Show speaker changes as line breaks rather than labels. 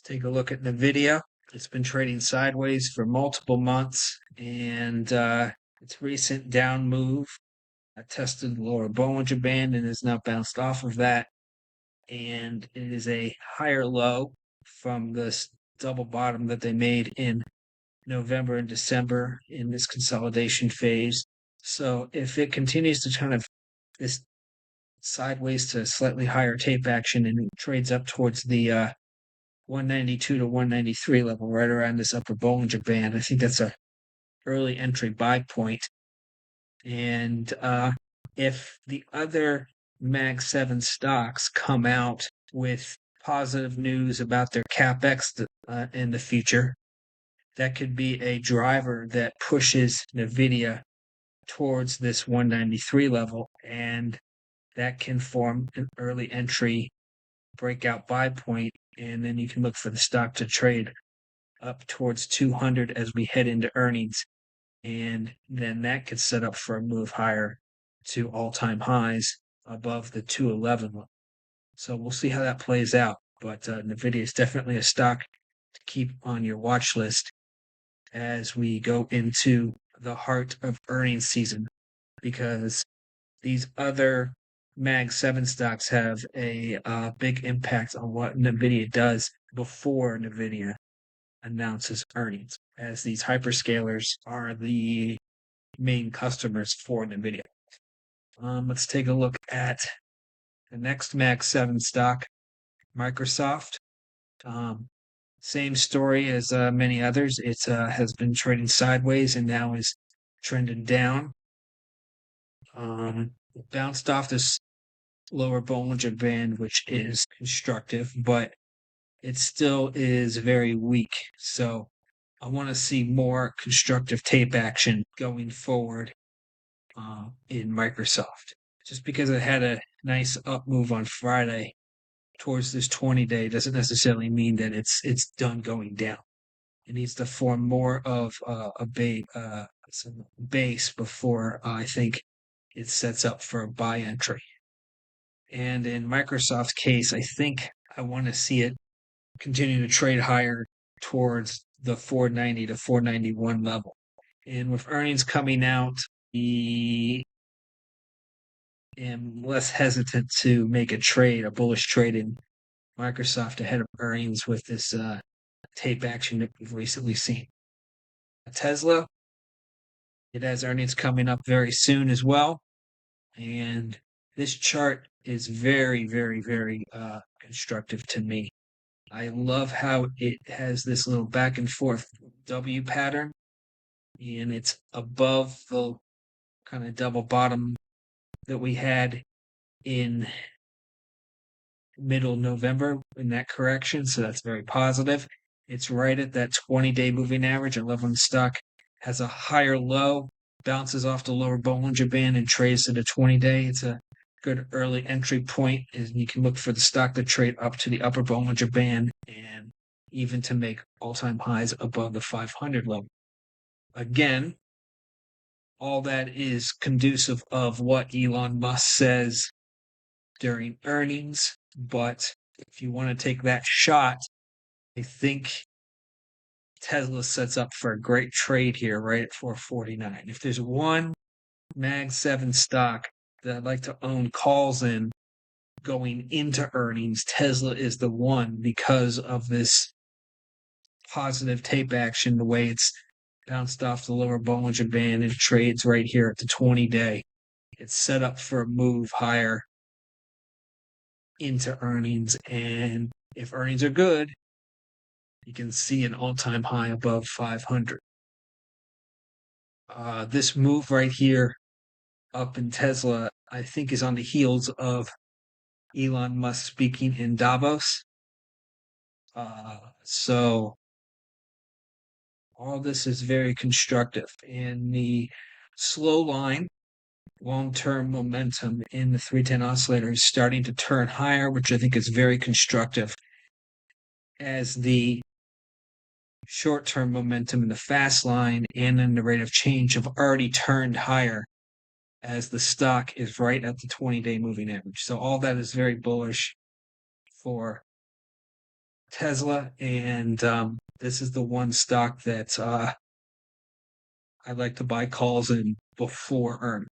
Take a look at NVIDIA. It's been trading sideways for multiple months, and its recent down move tested the lower Bollinger Band and has now bounced off of that. And it is a higher low from this double bottom that they made in November and December in this consolidation phase. So if it continues to kind of this sideways to slightly higher tape action and it trades up towards the 192 to 193 level, right around this upper Bollinger Band, I think that's a early entry buy point. And if the other Mag 7 stocks come out with positive news about their capex in the future, that could be a driver that pushes NVIDIA towards this 193 level, and that can form an early entry breakout buy point, and then you can look for the stock to trade up towards 200 as we head into earnings, and then that could set up for a move higher to all-time highs above the 211 level. So we'll see how that plays out, but NVIDIA is definitely a stock to keep on your watch list as we go into the heart of earnings season, because these other Mag 7 stocks have a big impact on what NVIDIA does before NVIDIA announces earnings, as these hyperscalers are the main customers for NVIDIA. Let's take a look at the next Mag 7 stock, Microsoft. Same story as many others. It has been trading sideways and now is trending down. It bounced off this lower Bollinger Band, which is constructive, but it still is very weak. So I want to see more constructive tape action going forward in Microsoft. Just because it had a nice up move on Friday towards this 20-day doesn't necessarily mean that it's done going down. It needs to form more of a base before I think it sets up for a buy entry. And in Microsoft's case, I think I want to see it continue to trade higher towards the 490 to 491 level. And with earnings coming out, I am less hesitant to make a bullish trade in Microsoft ahead of earnings with this tape action that we've recently seen. Tesla, it has earnings coming up very soon as well. And this chart is very, very, very constructive to me. I love how it has this little back and forth W pattern, and it's above the kind of double bottom that we had in middle November in that correction. So that's very positive. It's right at that 20-day moving average. I love when the stock has a higher low, bounces off the lower Bollinger Band and trades to the 20-day. It's a good early entry point, and you can look for the stock to trade up to the upper Bollinger Band and even to make all-time highs above the 500 level. Again, all that is conducive of what Elon Musk says during earnings, but if you want to take that shot, I think Tesla sets up for a great trade here right at 449. If there's one Mag 7 stock that I'd like to own calls in going into earnings, Tesla is the one, because of this positive tape action, the way it's bounced off the lower Bollinger Band and trades right here at the 20-day. It's set up for a move higher into earnings, and if earnings are good, you can see an all-time high above 500. This move right here up in Tesla, I think, is on the heels of Elon Musk speaking in Davos. So all this is very constructive, and the slow line long-term momentum in the 310 oscillator is starting to turn higher, which I think is very constructive, as the short-term momentum in the fast line and in the rate of change have already turned higher, as the stock is right at the 20-day moving average. So all that is very bullish for Tesla, and this is the one stock that I like to buy calls in before earnings.